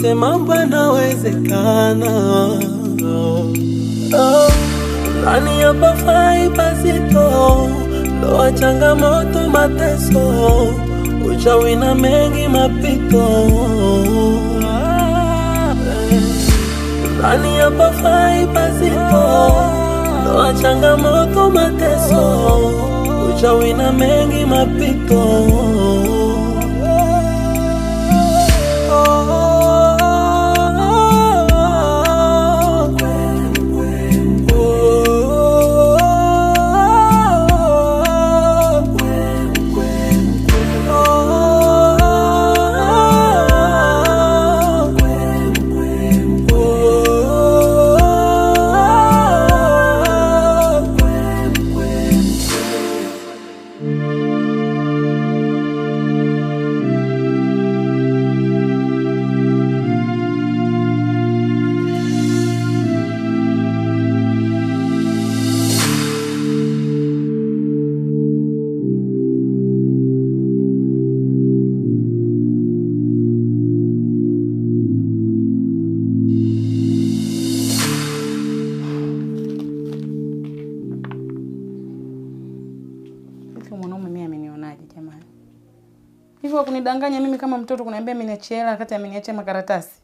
yote mambo yanawezekana. Nani hapa fai pasito, ndoa changamoto mateso, uchawi na mengi mapito. Nani hapa fai pasito, ndoa changamoto mateso, uchawi na mengi mapito. Hivyo kunidanganya mimi kama mtoto, kuniambia ameniachia hela wakati ameniachia makaratasi.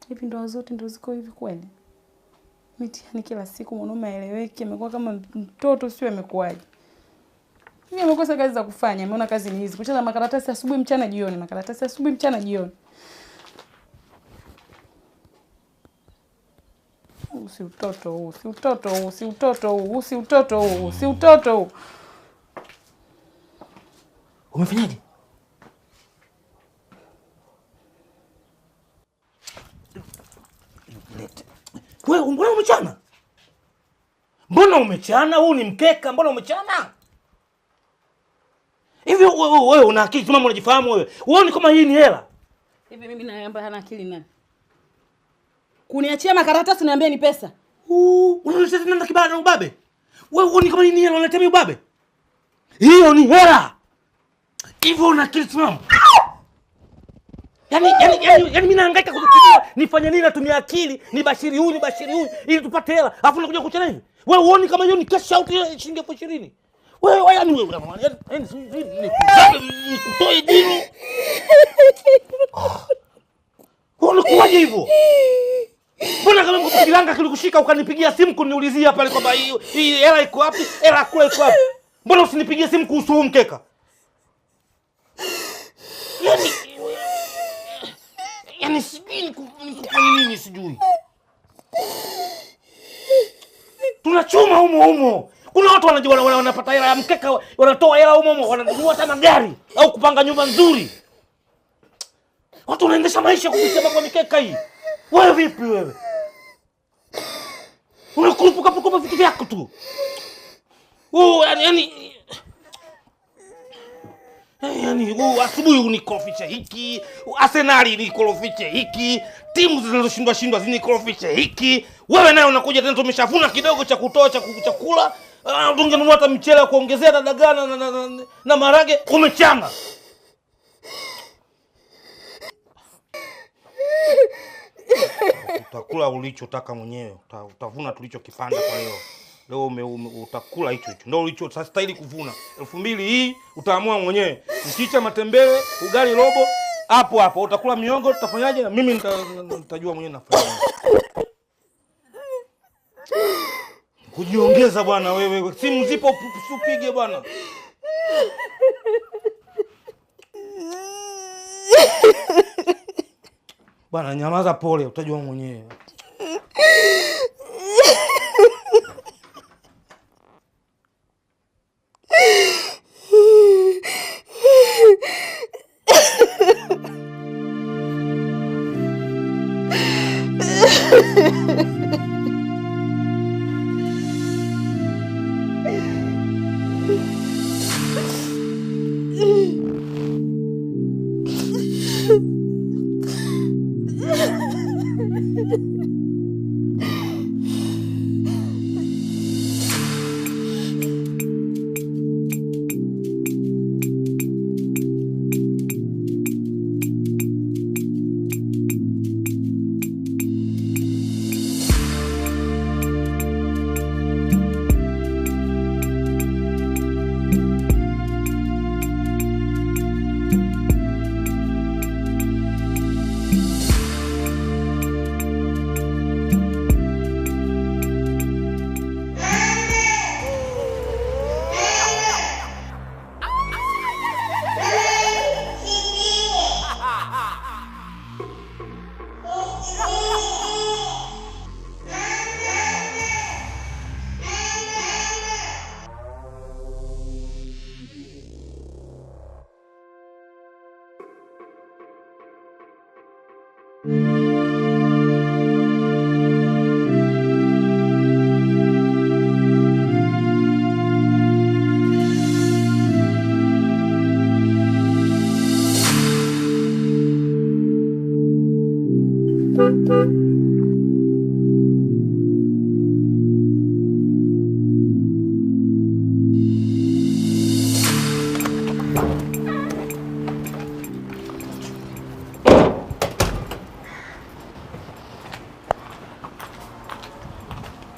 Hivi ndoa zote ndo ziko hivi kweli? Mitihani kila siku, mwanaume aeleweki, amekuwa kama mtoto, sio amekuaje? Mimi amekosa kazi za kufanya, ameona kazi ni hizi. Kucheza makaratasi asubuhi mchana jioni, makaratasi asubuhi mchana jioni. Si utoto huu, si utoto huu, si utoto huu, si utoto huu, si utoto huu. Umefanyaje? Wewe mbona umechana? Mbona umechana? Huu ni mkeka, mbona umechana? Hivi wewe una akili kama unajifahamu wewe? Uone kama hii ni hela? Hivi mimi naomba hana akili nani? Kuniachia makaratasi uniambia ni pesa. Unaleta tena kibada na ubabe. Wewe uone kama hii ni hela unaleta mimi ubabe? Hiyo ni hela. Hivi una akili timamu? Yaani mimi nahangaika kufikiria nifanye nini, natumia akili, nibashiri huyu ili tupate hela. Alafu unakuja kuchana hivi. Wewe uone kama hiyo ni cash out ya shilingi 20,000. Wewe yaani nikutoe dini. Unakuwaje hivyo? Mbona kama mkilanga kilikushika ukanipigia simu kuniulizia pale kwamba hii hela iko wapi? Hela kula iko wapi? Mbona usinipigie simu kuhusu huu mkeka? Yaani sijui nikufanya nini sijui. Tunachuma humo. Kuna watu wanapata hela ya mkeka, wanatoa hela humo, wananunua hata magari au kupanga nyumba nzuri. Watu wanaendesha maisha kupitia mambo mikeka hii. Wewe vipi wewe? Unakurupuka vitu vyako tu. Yaani asubuhi unikorofisha hiki, Arsenal unikorofisha hiki, timu zinazoshindwa zinikorofisha hiki. Wewe naye unakuja tena tumeshavuna kidogo cha kutoa chakula, ungenunua hata mchele kuongezea na dagaa na marage, umechanga. Utakula ulichotaka mwenyewe, utavuna tulichokipanda kwa leo. Leo utakula hicho. Ndio ulichostahili kuvuna. 2,000 hii utaamua mwenyewe. Mchicha, matembele, ugali robo, hapo utakula miongo, tutafanyaje? Na mimi nitajua mwenyewe nafanya. Kujiongeza bwana wewe. Simu zipo usipige bwana. Bwana nyamaza pole, utajua mwenyewe.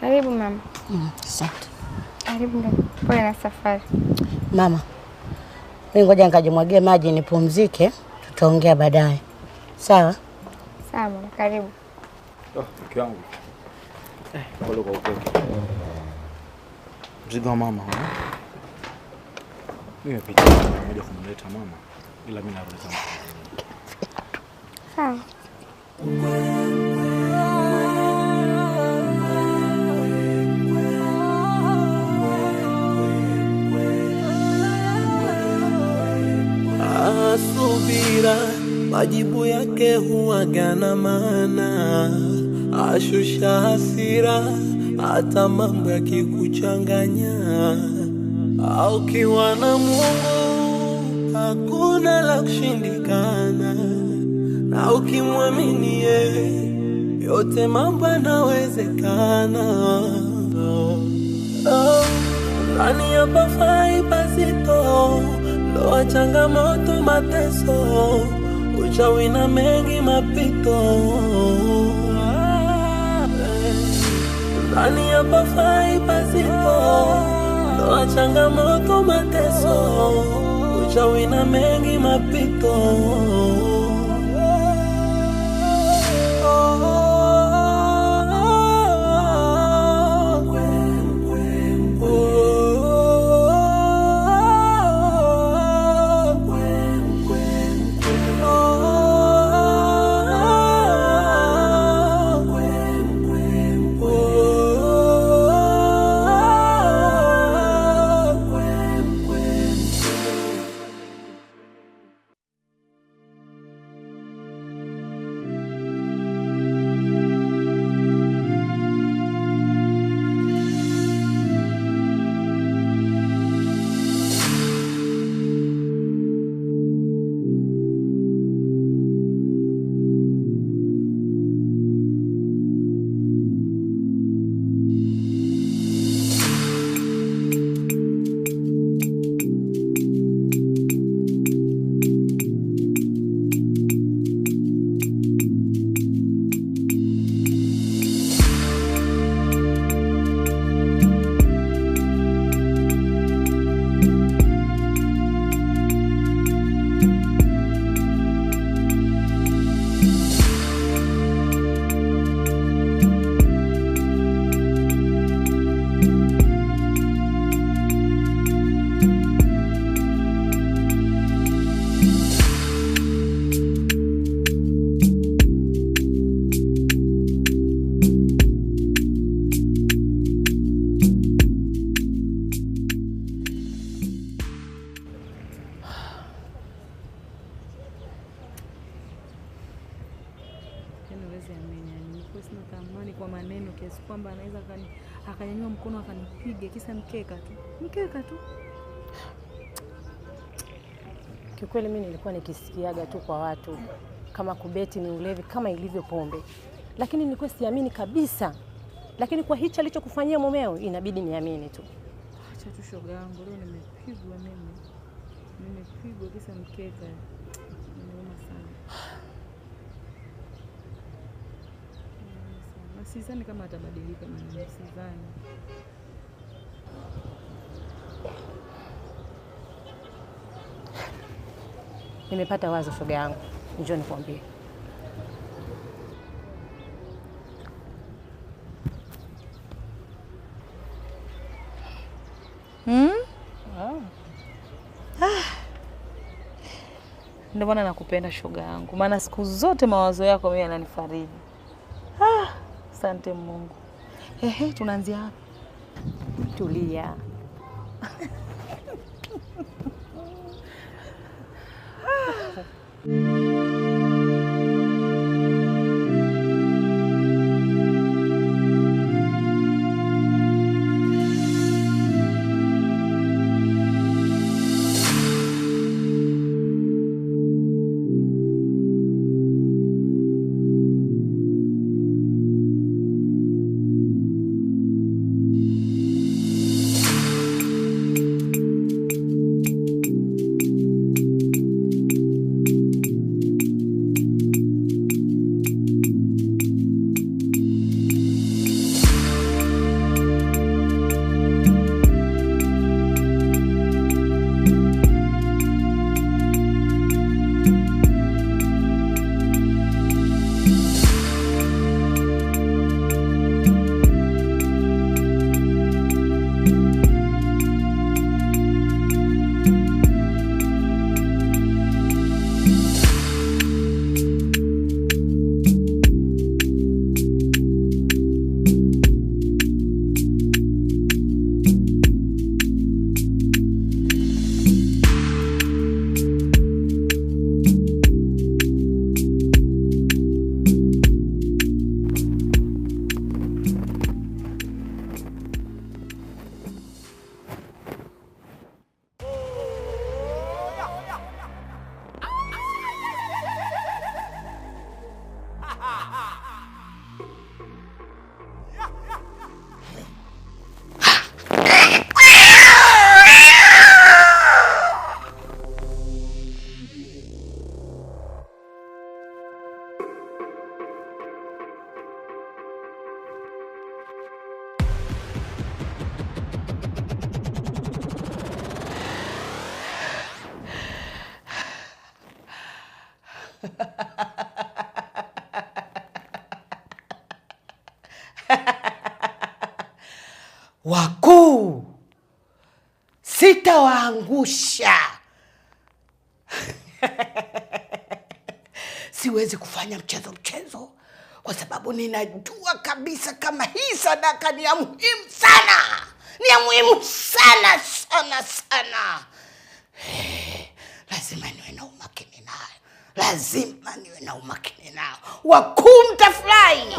Karibu mama. Asante. Karibu ndo. Pole na safari. Mama, mimi ngoja nikajimwagie maji nipumzike, tutaongea baadaye. Sawa? Sawa mama, karibu. Mke wangu. Pole kwa upweke. Mzigo wa mama. Mimi nimepitia moja kumleta mama, ila mimi narudi zangu. Sawa. Subira, majibu yake huwaga na maana. Ashusha hasira, hata mambo yakikuchanganya. Au kiwa na Mungu, hakuna la kushindikana. Na ukimwamini yeye, yote mambo yanawezekana. Nani hapa fai pasito, ndoa changamoto mateso, uchawi na mengi mapito. Nani hapa fai pasito, ndoa changamoto mateso, uchawi na mengi mapito. Kwamba anaweza akanyanyua mkono akanipiga kisa mkeka tu. Mkeka tu. Kiukweli mimi nilikuwa nikisikiaga tu kwa watu kama kubeti ni ulevi kama ilivyo pombe. Lakini nilikuwa siamini kabisa. Lakini kwa hicho alichokufanyia mumeo inabidi niamini tu. Acha tu shoga yangu, leo nimepigwa mimi. Nimepigwa kisa mkeka. Nimeuma sana. Sidhani kama atabadilika mimi, sidhani. Nimepata wazo shoga yangu. Njoo nikwambie. Ndio maana nakupenda shoga yangu. Maana siku zote mawazo yako mimi yananifariji. Asante Mungu. Tunaanzia hapa. Tulia. Wakuu, sitawaangusha. Siwezi kufanya mchezo kwa sababu ninajua kabisa kama hii sadaka ni ya muhimu sana. Ni ya muhimu sana. Lazima niwe na umakini nayo. Wakuu, mtafurahi.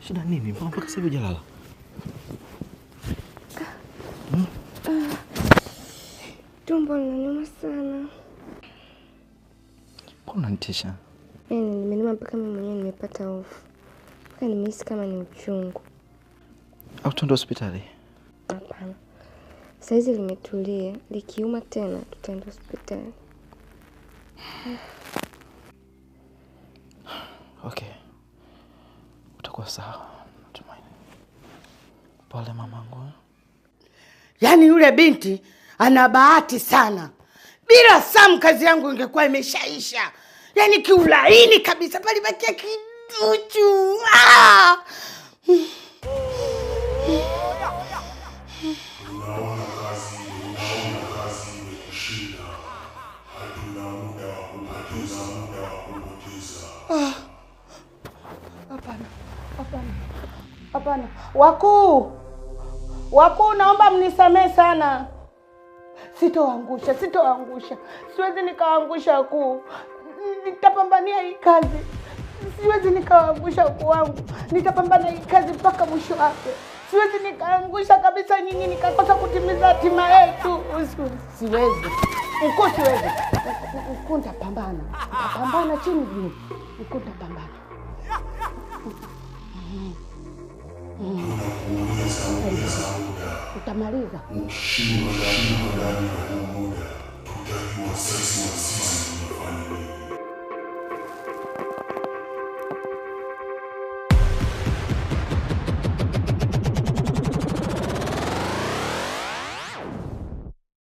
Shida nini? Mbona mpaka sasa hujalala? Tumbo linaniuma sana. Mbona unanitisha? Nimenuma mpaka mimi mwenyewe nimepata hofu. Mpaka nimehisi kama ni uchungu. Au tuende hospitali? Hapana. Saizi limetulia, likiuma tena tutaenda hospitali. Okay. Utakuwa sawa, natumaini. Pole mamangu. Yaani yule binti ana bahati sana. Bila Sam kazi yangu ingekuwa imeshaisha. Yaani kiulaini kabisa, palibakia kiduchu. Unaona kazi imekushinda. Hatuna muda wa kupoteza. Hapana. Wakuu, naomba mnisamehe sana. Sitoangusha. Siwezi nikaangusha wakuu. Nitapambania hii kazi. Siwezi nikaangusha wakuu wangu. Nitapambana hii kazi mpaka mwisho wake. Siwezi nikaangusha kabisa nyinyi nikakosa kutimiza hatima yetu. Siwezi. Mkuu nitapambana. Nitapambana chini juu. Mkuu nitapambana. Utamaliza. Ukishindwa ndani ya muda, tutajua sisi tunafanya nini.